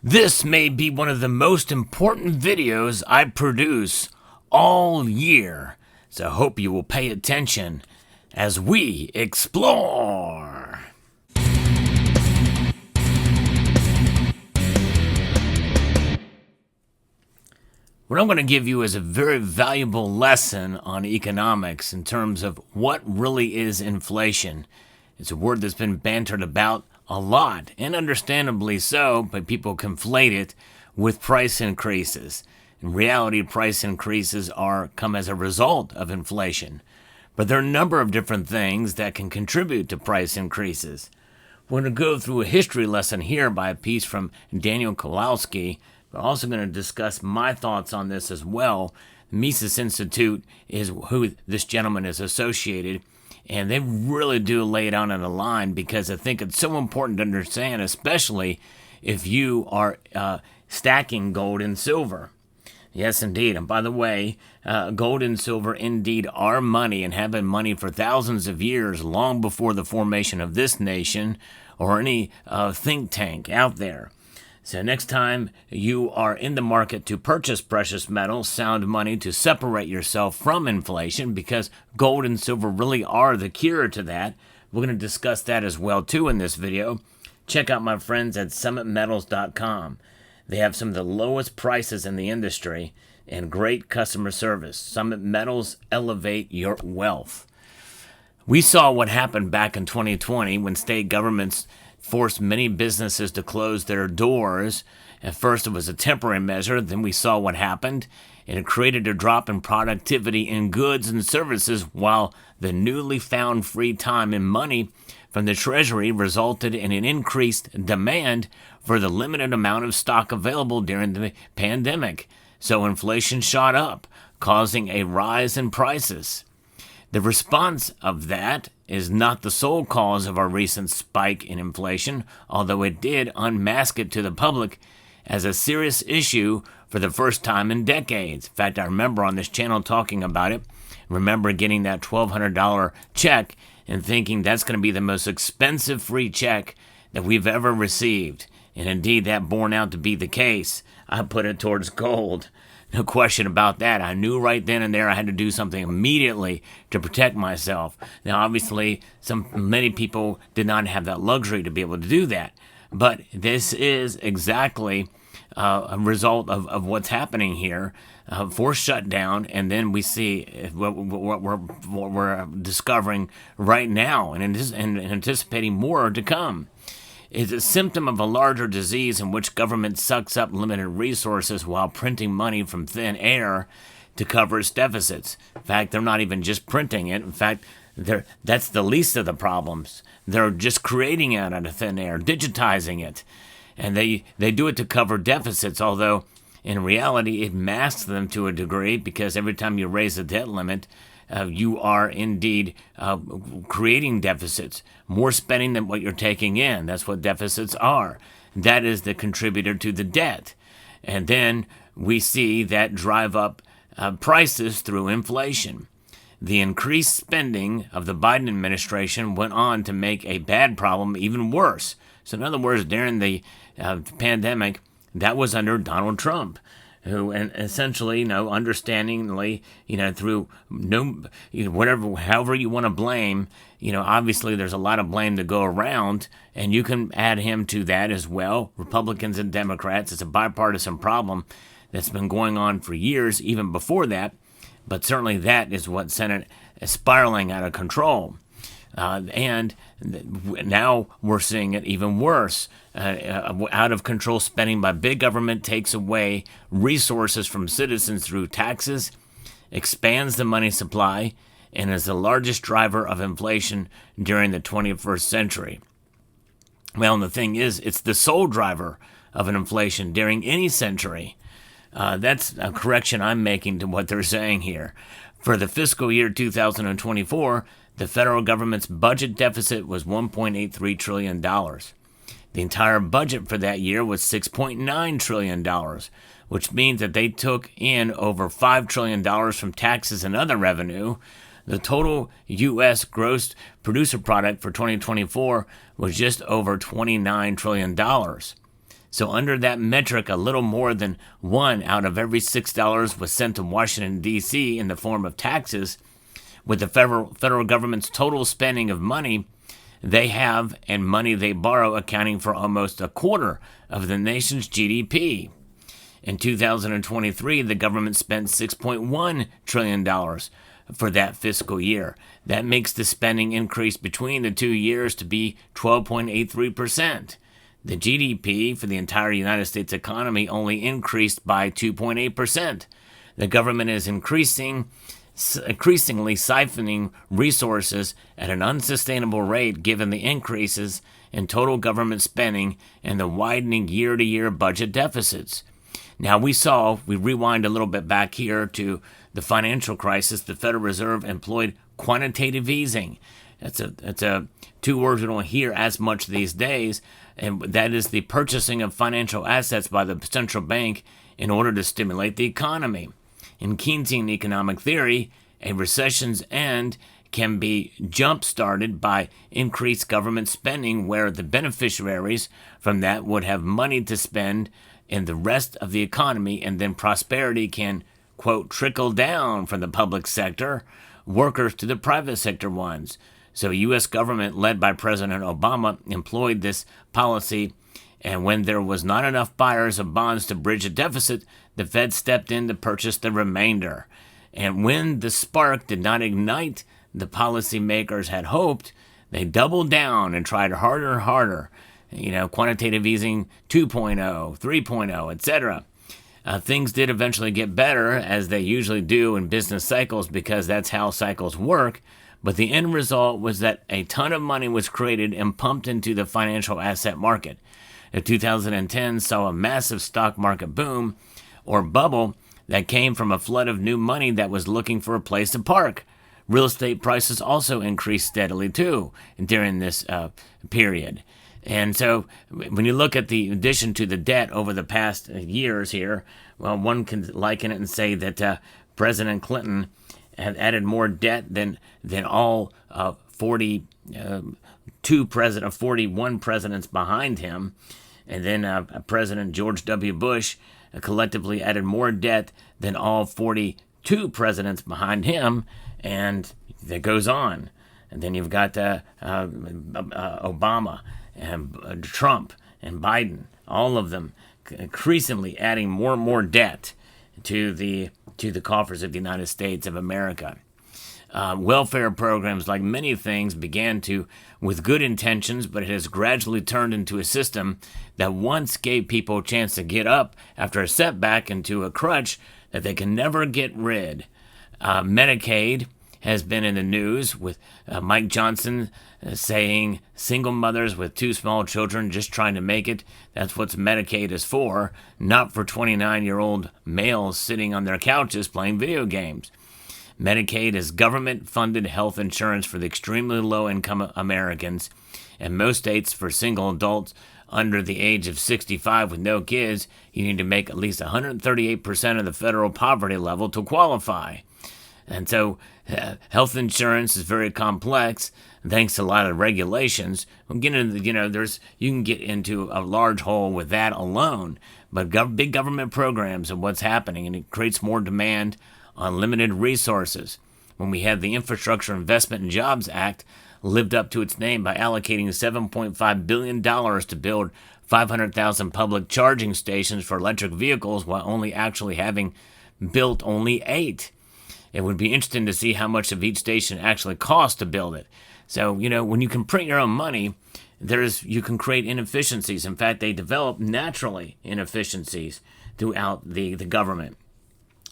This may be one of the most important videos I produce all year, so I hope you will pay attention as we explore. What I'm going to give you is a very valuable lesson on economics in terms of what really is inflation. It's a word that's been bantered about a lot, and understandably so, but people conflate it with price increases. In reality, price increases come as a result of inflation. But there are a number of different things that can contribute to price increases. We're going to go through a history lesson here by a piece from Daniel Kowalski. We're also going to discuss my thoughts on this as well. The Mises Institute is who this gentleman is associated, and they really do lay it out on a line because I think it's so important to understand, especially if you are stacking gold and silver. Yes, indeed. And by the way, gold and silver indeed are money and have been money for thousands of years, long before the formation of this nation or any think tank out there. So next time you are in the market to purchase precious metals, sound money to separate yourself from inflation, because gold and silver really are the cure to that. We're going to discuss that as well too in this video. Check out my friends at summitmetals.com. They have some of the lowest prices in the industry and great customer service. Summit Metals, elevate your wealth. We saw what happened back in 2020 when state governments forced many businesses to close their doors. At first it was a temporary measure, then we saw what happened, and it created a drop in productivity in goods and services, while the newly found free time and money from the Treasury resulted in an increased demand for the limited amount of stock available during the pandemic. So inflation shot up, causing a rise in prices. The response of that is not the sole cause of our recent spike in inflation, although it did unmask it to the public as a serious issue for the first time in decades. In fact, I remember on this channel talking about it. Remember getting that $1,200 check and thinking that's going to be the most expensive free check that we've ever received. And indeed, that borne out to be the case. I put it towards gold. No question about that. I knew right then and there I had to do something immediately to protect myself. Now, obviously, many people did not have that luxury to be able to do that. But this is exactly a result of what's happening here. Forced shutdown, and then we see what we're discovering right now and anticipating more to come. Is a symptom of a larger disease in which government sucks up limited resources while printing money from thin air to cover its deficits. In fact, they're not even just printing it. In fact, that's the least of the problems. They're just creating it out of thin air, digitizing it. And they do it to cover deficits, although in reality it masks them to a degree, because every time you raise the debt limit, you are indeed creating deficits, more spending than what you're taking in. That's what deficits are. That is the contributor to the debt. And then we see that drive up prices through inflation. The increased spending of the Biden administration went on to make a bad problem even worse. So in other words, during the pandemic, that was under Donald Trump, who, and essentially, understandingly, through however you want to blame, obviously there's a lot of blame to go around, and you can add him to that as well. Republicans and Democrats, it's a bipartisan problem that's been going on for years, even before that, but certainly that is what sent it spiraling out of control. And now we're seeing it even worse. Out of control spending by big government takes away resources from citizens through taxes, expands the money supply, and is the largest driver of inflation during the 21st century. Well, and the thing is, it's the sole driver of an inflation during any century. That's a correction I'm making to what they're saying here. For the fiscal year 2024, the federal government's budget deficit was $1.83 trillion. The entire budget for that year was $6.9 trillion, which means that they took in over $5 trillion from taxes and other revenue. The total U.S. gross producer product for 2024 was just over $29 trillion. So under that metric, a little more than one out of every $6 was sent to Washington, D.C. in the form of taxes, with the federal government's total spending of money they have and money they borrow accounting for almost a quarter of the nation's GDP. In 2023, the government spent $6.1 trillion for that fiscal year. That makes the spending increase between the 2 years to be 12.83%. The GDP for the entire United States economy only increased by 2.8%. The government is increasingly siphoning resources at an unsustainable rate given the increases in total government spending and the widening year-to-year budget deficits. Now we rewind a little bit back here to the financial crisis. The Federal Reserve employed quantitative easing. That's a two words we don't hear as much these days, and that is the purchasing of financial assets by the central bank in order to stimulate the economy. In Keynesian economic theory, a recession's end can be jump-started by increased government spending where the beneficiaries from that would have money to spend in the rest of the economy, and then prosperity can, quote, trickle down from the public sector workers to the private sector ones. So U.S. government, led by President Obama, employed this policy, and when there was not enough buyers of bonds to bridge a deficit, the Fed stepped in to purchase the remainder. And when the spark did not ignite the policymakers had hoped, they doubled down and tried harder and harder. Quantitative easing 2.0, 3.0, etc. Things did eventually get better, as they usually do in business cycles because that's how cycles work. But the end result was that a ton of money was created and pumped into the financial asset market. 2010 saw a massive stock market boom, or bubble, that came from a flood of new money that was looking for a place to park. Real estate prices also increased steadily too during this period. And so when you look at the addition to the debt over the past years here, well, one can liken it and say that President Clinton had added more debt than all 41 presidents behind him. And then President George W. Bush collectively added more debt than all 42 presidents behind him. And that goes on. And then you've got Obama and Trump and Biden, all of them increasingly adding more and more debt to the coffers of the United States of America. Welfare programs, like many things, began with good intentions, but it has gradually turned into a system that once gave people a chance to get up after a setback into a crutch that they can never get rid. Medicaid has been in the news with Mike Johnson saying single mothers with 2 small children just trying to make it. That's what Medicaid is for, not for 29-year-old males sitting on their couches playing video games. Medicaid is government-funded health insurance for the extremely low-income Americans, and most states for single adults under the age of 65 with no kids, you need to make at least 138% of the federal poverty level to qualify. And so health insurance is very complex, thanks to a lot of regulations. We'll get into, you can get into a large hole with that alone. But big government programs and what's happening, and it creates more demand on limited resources. When we had the Infrastructure Investment and Jobs Act, lived up to its name by allocating $7.5 billion to build 500,000 public charging stations for electric vehicles, while only actually having built only 8. It would be interesting to see how much of each station actually costs to build it. So, when you can print your own money, you can create inefficiencies. In fact, they develop naturally inefficiencies throughout the government.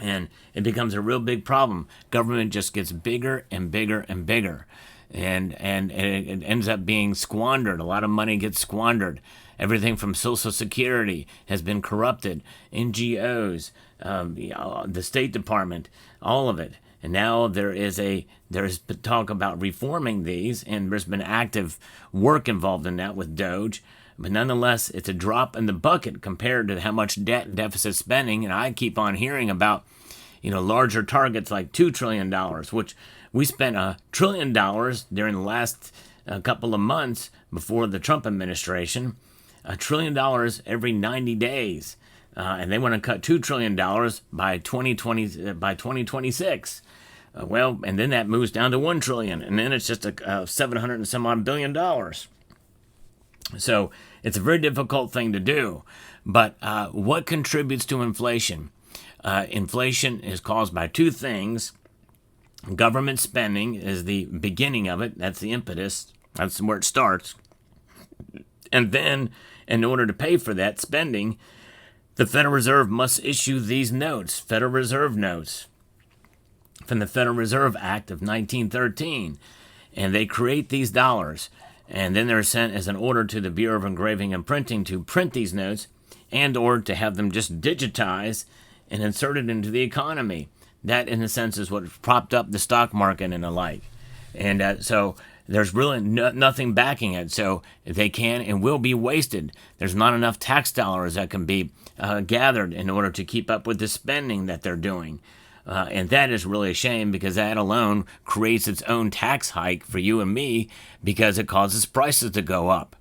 And it becomes a real big problem. Government just gets bigger and bigger and bigger. And it ends up being squandered. A lot of money gets squandered. Everything from Social Security has been corrupted. NGOs, the State Department, all of it. And now there's talk about reforming these, and there's been active work involved in that with Doge. But nonetheless, it's a drop in the bucket compared to how much debt and deficit spending. And I keep on hearing about, larger targets like $2 trillion, which we spent $1 trillion during the last couple of months before the Trump administration. $1 trillion every 90 days. And they want to cut $2 trillion by 2026. Well, and then that moves down to $1 trillion, and then it's just a 700 and some odd billion dollars. So it's a very difficult thing to do. But what contributes to inflation? Inflation is caused by two things. Government spending is the beginning of it. That's the impetus. That's where it starts. And then, in order to pay for that spending, the Federal Reserve must issue these notes, Federal Reserve notes, from the Federal Reserve Act of 1913. And they create these dollars. And then they're sent as an order to the Bureau of Engraving and Printing to print these notes and or to have them just digitized and inserted into the economy. That, in a sense, is what propped up the stock market and the like. And so there's really nothing backing it. So they can and will be wasted. There's not enough tax dollars that can be gathered in order to keep up with the spending that they're doing. And that is really a shame, because that alone creates its own tax hike for you and me, because it causes prices to go up.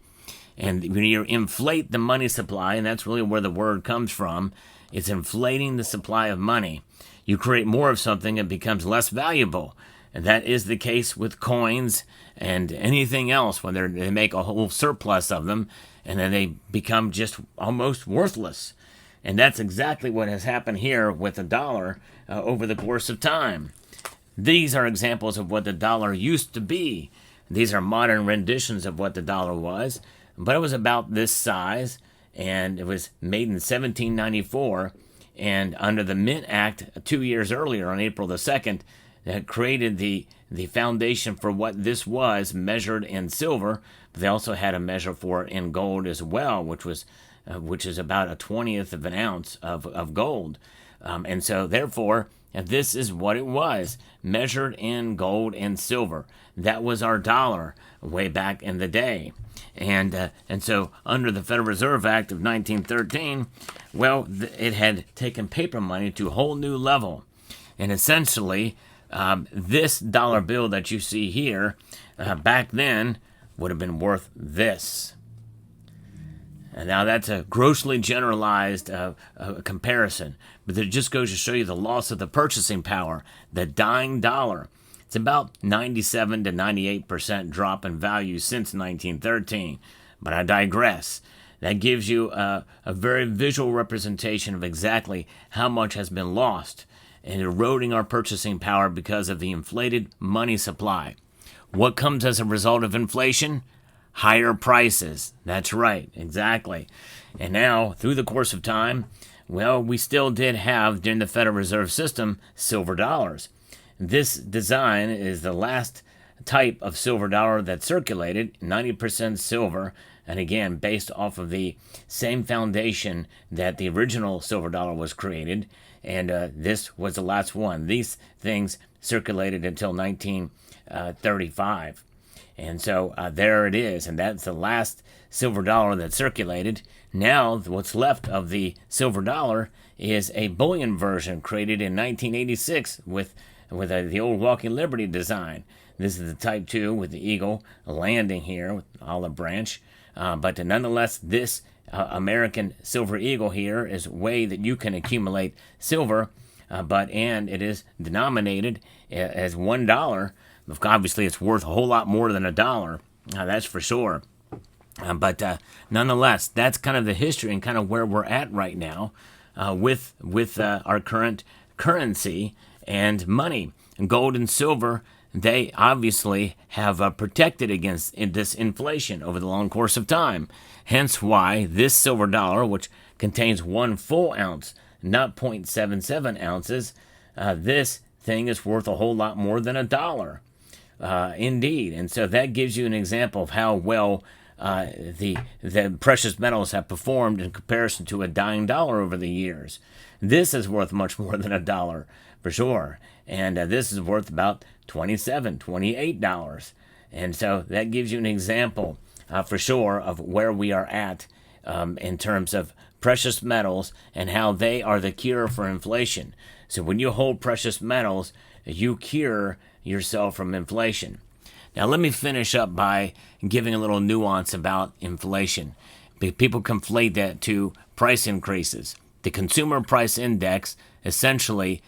And when you inflate the money supply, and that's really where the word comes from, it's inflating the supply of money. You create more of something, it becomes less valuable. And that is the case with coins and anything else, when they make a whole surplus of them, and then they become just almost worthless. And that's exactly what has happened here with the dollar over the course of time. These are examples of what the dollar used to be. These are modern renditions of what the dollar was, but it was about this size, and it was made in 1794, and under the Mint Act 2 years earlier, on April the 2nd, that created the foundation for what this was, measured in silver. But they also had a measure for it in gold as well, which is about a 20th of an ounce of gold. And so, therefore, this is what it was, measured in gold and silver. That was our dollar way back in the day. And so, under the Federal Reserve Act of 1913, well, it had taken paper money to a whole new level. And essentially, this dollar bill that you see here, back then, would have been worth this. And now that's a grossly generalized comparison, but it just goes to show you the loss of the purchasing power, the dying dollar. It's about 97 to 98% drop in value since 1913, but I digress. That gives you a very visual representation of exactly how much has been lost and eroding our purchasing power because of the inflated money supply. What comes as a result of inflation? Higher prices. That's right, exactly. And now, through the course of time, well, we still did have, during the Federal Reserve System, silver dollars. This design is the last type of silver dollar that circulated, 90% silver, and again, based off of the same foundation that the original silver dollar was created, and this was the last one. These things circulated until 1935. And so there it is, and that's the last silver dollar that circulated. Now, what's left of the silver dollar is a bullion version created in 1986 with the old Walking Liberty design. This is the Type 2 with the eagle landing here with olive branch. But nonetheless, this American silver eagle here is a way that you can accumulate silver, and it is denominated as $1. Obviously, it's worth a whole lot more than $1. That's for sure. But nonetheless, that's kind of the history and kind of where we're at right now with our current currency and money. And gold and silver, they obviously have protected against this inflation over the long course of time. Hence why this silver dollar, which contains 1 full ounce, not 0.77 ounces, this thing is worth a whole lot more than $1. Indeed. And so that gives you an example of how well the precious metals have performed in comparison to a dying dollar over the years. This is worth much more than $1 for sure. And this is worth about $27, $28. And so that gives you an example for sure of where we are at in terms of precious metals and how they are the cure for inflation. So when you hold precious metals, you cure yourself from inflation. Now let me finish up by giving a little nuance about inflation, People conflate that to price increases. The Consumer Price Index essentially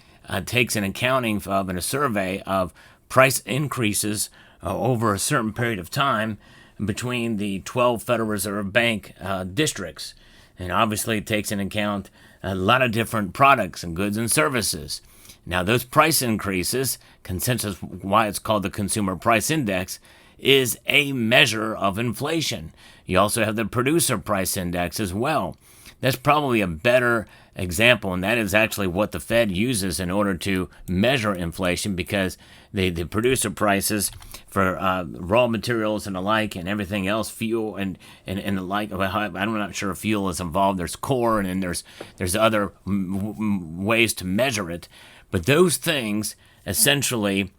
takes an accounting of and a survey of price increases over a certain period of time between the 12 Federal Reserve Bank districts. And obviously it takes into account a lot of different products and goods and services. Now those price increases, consensus why it's called the Consumer Price Index, is a measure of inflation. You also have the Producer Price Index as well. That's probably a better example, and that is actually what the Fed uses in order to measure inflation, because the producer prices for raw materials and the like and everything else, fuel and the like. I'm not sure if fuel is involved. There's core, and then there's other ways to measure it. But those things essentially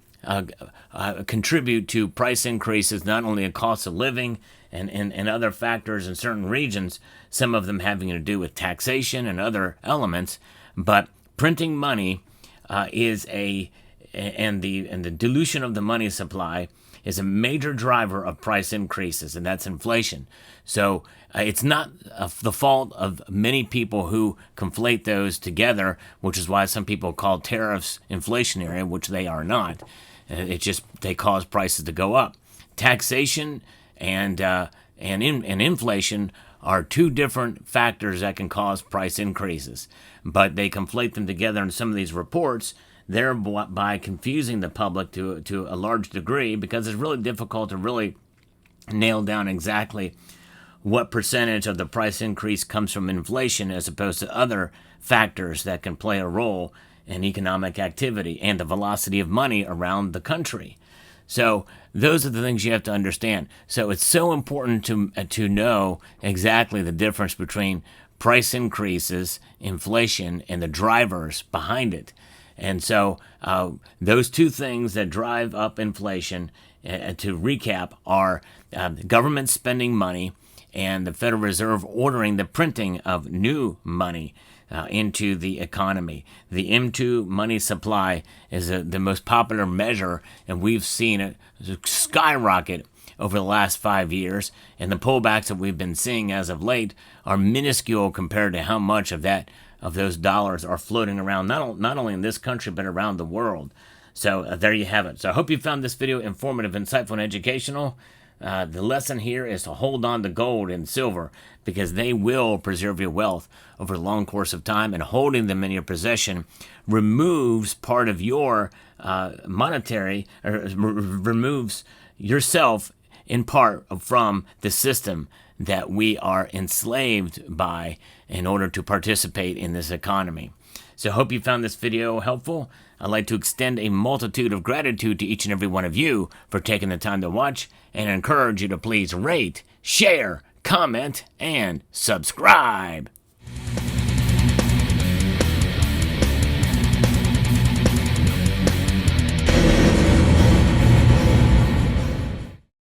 contribute to price increases, not only in cost of living and other factors in certain regions, some of them having to do with taxation and other elements, but printing money and the dilution of the money supply is a major driver of price increases, and that's inflation. So it's not the fault of many people who conflate those together, which is why some people call tariffs inflationary, which they are not. It's just they cause prices to go up. Taxation and inflation are two different factors that can cause price increases, but they conflate them together in some of these reports, thereby confusing the public to a large degree, because it's really difficult to really nail down exactly what percentage of the price increase comes from inflation as opposed to other factors that can play a role in economic activity and the velocity of money around the country. So those are the things you have to understand. So it's so important to know exactly the difference between price increases, inflation, and the drivers behind it. And so those two things that drive up inflation, to recap, are government spending money and the Federal Reserve ordering the printing of new money into the economy. The M2 money supply is the most popular measure, and we've seen it skyrocket over the last 5 years, and the pullbacks that we've been seeing as of late are minuscule compared to how much of those dollars are floating around, not only in this country but around the world. So there you have it. So I hope you found this video informative, insightful, and educational. The lesson here is to hold on to gold and silver, because they will preserve your wealth over a long course of time, and holding them in your possession removes part of your monetary, or removes yourself in part from the system that we are enslaved by in order to participate in this economy. So I hope you found this video helpful. I'd like to extend a multitude of gratitude to each and every one of you for taking the time to watch, and encourage you to please rate, share, comment, and subscribe.